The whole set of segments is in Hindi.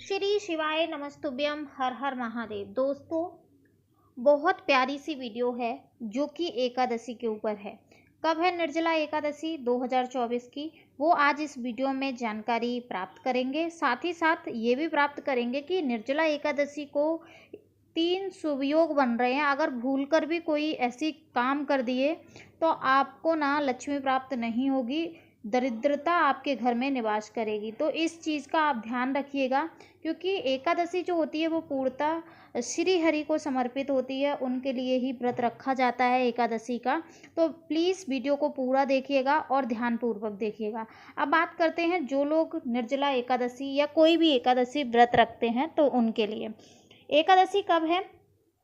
श्री शिवाय नमस्तुभ्यम हर हर महादेव। दोस्तों, बहुत प्यारी सी वीडियो है जो कि एकादशी के ऊपर है। कब है निर्जला एकादशी 2024 की, वो आज इस वीडियो में जानकारी प्राप्त करेंगे। साथ ही साथ ये भी प्राप्त करेंगे कि निर्जला एकादशी को 3 शुभ योग बन रहे हैं। अगर भूलकर भी कोई ऐसी काम कर दिए तो आपको ना लक्ष्मी प्राप्त नहीं होगी, दरिद्रता आपके घर में निवास करेगी। तो इस चीज़ का आप ध्यान रखिएगा, क्योंकि एकादशी जो होती है वो पूर्णतः श्री हरि को समर्पित होती है, उनके लिए ही व्रत रखा जाता है एकादशी का। तो प्लीज़ वीडियो को पूरा देखिएगा और ध्यानपूर्वक देखिएगा। अब बात करते हैं जो लोग निर्जला एकादशी या कोई भी एकादशी व्रत रखते हैं तो उनके लिए। एकादशी कब है?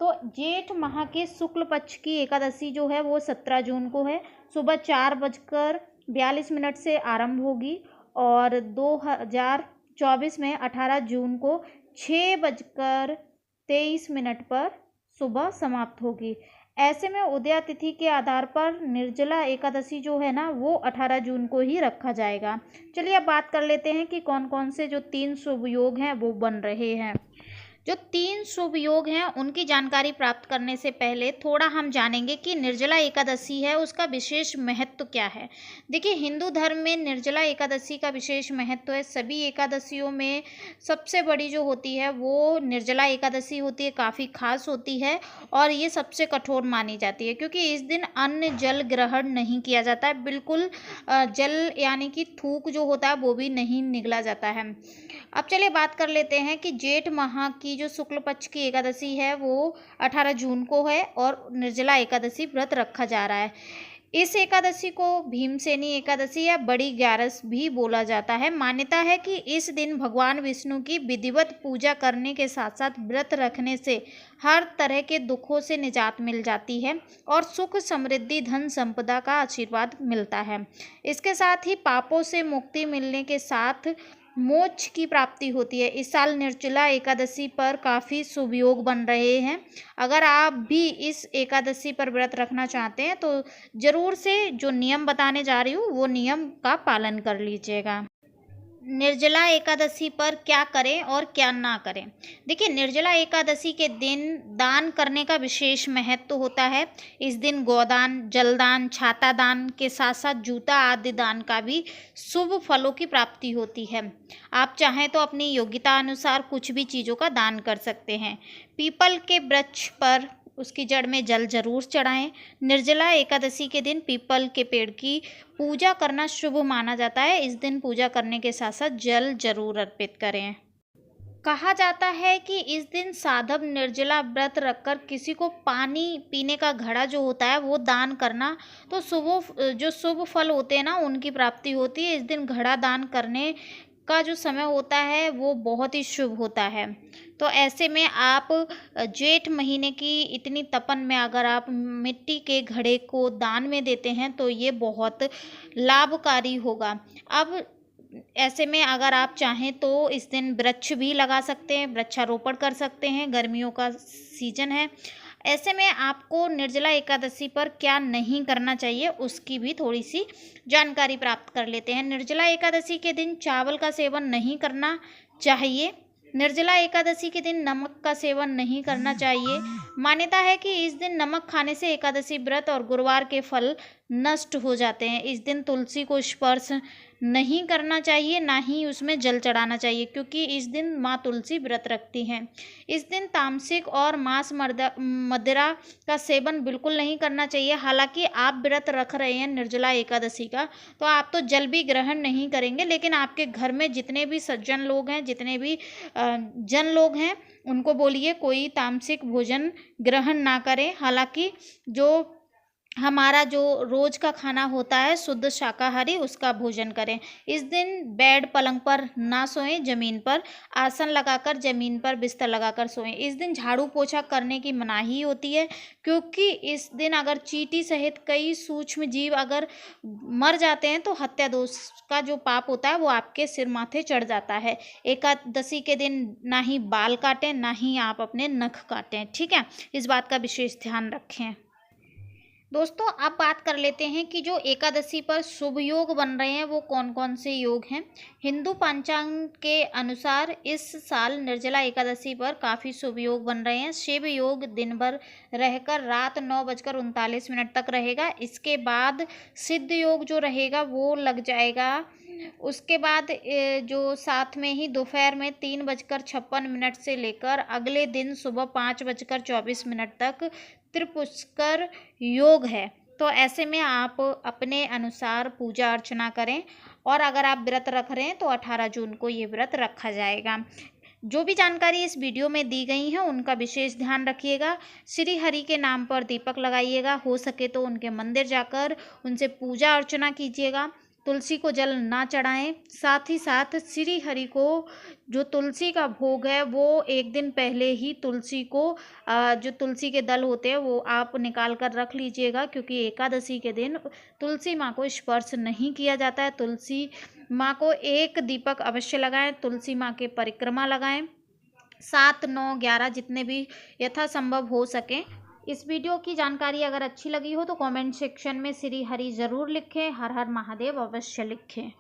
तो जेठ माह के शुक्ल पक्ष की एकादशी जो है वो 17 जून को है। सुबह 4:42 से आरंभ होगी और 2024 में 18 जून को 6:23 पर सुबह समाप्त होगी। ऐसे में उदया तिथि के आधार पर निर्जला एकादशी जो है ना वो 18 जून को ही रखा जाएगा। चलिए अब बात कर लेते हैं कि कौन कौन से जो 3 शुभ योग हैं वो बन रहे हैं। जो 3 शुभ योग हैं उनकी जानकारी प्राप्त करने से पहले थोड़ा हम जानेंगे कि निर्जला एकादशी है उसका विशेष महत्व क्या है। देखिए, हिंदू धर्म में निर्जला एकादशी का विशेष महत्व है। सभी एकादशियों में सबसे बड़ी जो होती है वो निर्जला एकादशी होती है, काफ़ी खास होती है और ये सबसे कठोर मानी जाती है, क्योंकि इस दिन अन्न जल ग्रहण नहीं किया जाता है। बिल्कुल जल यानी कि थूक जो होता है वो भी नहीं निगला जाता है। अब चलिए बात कर लेते हैं कि जेठ माह की जो शुक्ल पक्ष की एकादशी है वो 18 जून को है और निर्जला एकादशी व्रत रखा जा रहा है। इस एकादशी को भीमसेनी एकादशी या बड़ी ग्यारस भी बोला जाता है। मान्यता है कि इस दिन भगवान विष्णु की विधिवत पूजा करने के साथ साथ व्रत रखने से हर तरह के दुखों से निजात मिल जाती है और सुख समृद्धि धन संपदा का आशीर्वाद मिलता है। इसके साथ ही पापों से मुक्ति मिलने के साथ मोक्ष की प्राप्ति होती है। इस साल निर्जला एकादशी पर काफ़ी शुभ योग बन रहे हैं। अगर आप भी इस एकादशी पर व्रत रखना चाहते हैं तो ज़रूर से जो नियम बताने जा रही हूँ वो नियम का पालन कर लीजिएगा। निर्जला एकादशी पर क्या करें और क्या ना करें। देखिए, निर्जला एकादशी के दिन दान करने का विशेष महत्व होता है। इस दिन गोदान, जलदान, छाता दान के साथ साथ जूता आदि दान का भी शुभ फलों की प्राप्ति होती है। आप चाहें तो अपनी योग्यता अनुसार कुछ भी चीज़ों का दान कर सकते हैं। पीपल के वृक्ष पर उसकी जड़ में जल जरूर चढ़ाएं। निर्जला एकादशी के दिन पीपल के पेड़ की पूजा करना शुभ माना जाता है। इस दिन पूजा करने के साथ साथ जल जरूर अर्पित करें। कहा जाता है कि इस दिन साधव निर्जला व्रत रखकर किसी को पानी पीने का घड़ा जो होता है वो दान करना तो शुभ फल होते हैं ना उनकी प्राप्ति होती है। इस दिन घड़ा दान करने का जो समय होता है वो बहुत ही शुभ होता है। तो ऐसे में आप जेठ महीने की इतनी तपन में अगर आप मिट्टी के घड़े को दान में देते हैं तो ये बहुत लाभकारी होगा। अब ऐसे में अगर आप चाहें तो इस दिन वृक्ष भी लगा सकते हैं, वृक्षारोपण कर सकते हैं। गर्मियों का सीजन है। ऐसे में आपको निर्जला एकादशी पर क्या नहीं करना चाहिए उसकी भी थोड़ी सी जानकारी प्राप्त कर लेते हैं। निर्जला एकादशी के दिन चावल का सेवन नहीं करना चाहिए। निर्जला एकादशी के दिन नमक का सेवन नहीं करना चाहिए। मान्यता है कि इस दिन नमक खाने से एकादशी व्रत और गुरुवार के फल नष्ट हो जाते हैं। इस दिन तुलसी को स्पर्श नहीं करना चाहिए, ना ही उसमें जल चढ़ाना चाहिए, क्योंकि इस दिन माँ तुलसी व्रत रखती हैं। इस दिन तामसिक और मांस मदिरा का सेवन बिल्कुल नहीं करना चाहिए। हालांकि आप व्रत रख रहे हैं निर्जला एकादशी का तो आप तो जल भी ग्रहण नहीं करेंगे, लेकिन आपके घर में जितने भी सज्जन लोग हैं, जितने भी जन लोग हैं, उनको बोलिए कोई तामसिक भोजन ग्रहण ना करें। हालांकि जो हमारा जो रोज का खाना होता है शुद्ध शाकाहारी उसका भोजन करें। इस दिन बेड पलंग पर ना सोएं, ज़मीन पर आसन लगाकर ज़मीन पर बिस्तर लगाकर सोएं। इस दिन झाड़ू पोछा करने की मनाही होती है, क्योंकि इस दिन अगर चींटी सहित कई सूक्ष्म जीव अगर मर जाते हैं तो हत्या दोष का जो पाप होता है वो आपके सिर माथे चढ़ जाता है। एकादशी के दिन ना ही बाल काटें, ना ही आप अपने नख काटें। ठीक है, इस बात का विशेष ध्यान रखें। दोस्तों अब बात कर लेते हैं कि जो एकादशी पर शुभ योग बन रहे हैं वो कौन कौन से योग हैं। हिंदू पंचांग के अनुसार इस साल निर्जला एकादशी पर काफ़ी शुभ योग बन रहे हैं। शिव योग दिन भर रहकर रात 9:39 तक रहेगा। इसके बाद सिद्ध योग जो रहेगा वो लग जाएगा। उसके बाद जो साथ में ही दोपहर में 3:56 से लेकर अगले दिन सुबह 5:24 तक त्रिपुष्कर योग है। तो ऐसे में आप अपने अनुसार पूजा अर्चना करें, और अगर आप व्रत रख रहे हैं तो 18 जून को ये व्रत रखा जाएगा। जो भी जानकारी इस वीडियो में दी गई है उनका विशेष ध्यान रखिएगा। श्री हरि के नाम पर दीपक लगाइएगा, हो सके तो उनके मंदिर जाकर उनसे पूजा अर्चना कीजिएगा। तुलसी को जल ना चढ़ाएं। साथ ही साथ श्री हरि को जो तुलसी का भोग है वो एक दिन पहले ही तुलसी को जो तुलसी के दल होते हैं वो आप निकाल कर रख लीजिएगा, क्योंकि एकादशी के दिन तुलसी माँ को स्पर्श नहीं किया जाता है। तुलसी माँ को एक दीपक अवश्य लगाएं, तुलसी माँ के परिक्रमा लगाएं, 7, 9, 11 जितने भी यथासंभव हो सकें। इस वीडियो की जानकारी अगर अच्छी लगी हो तो कमेंट सेक्शन में श्री हरि ज़रूर लिखें, हर हर महादेव अवश्य लिखें।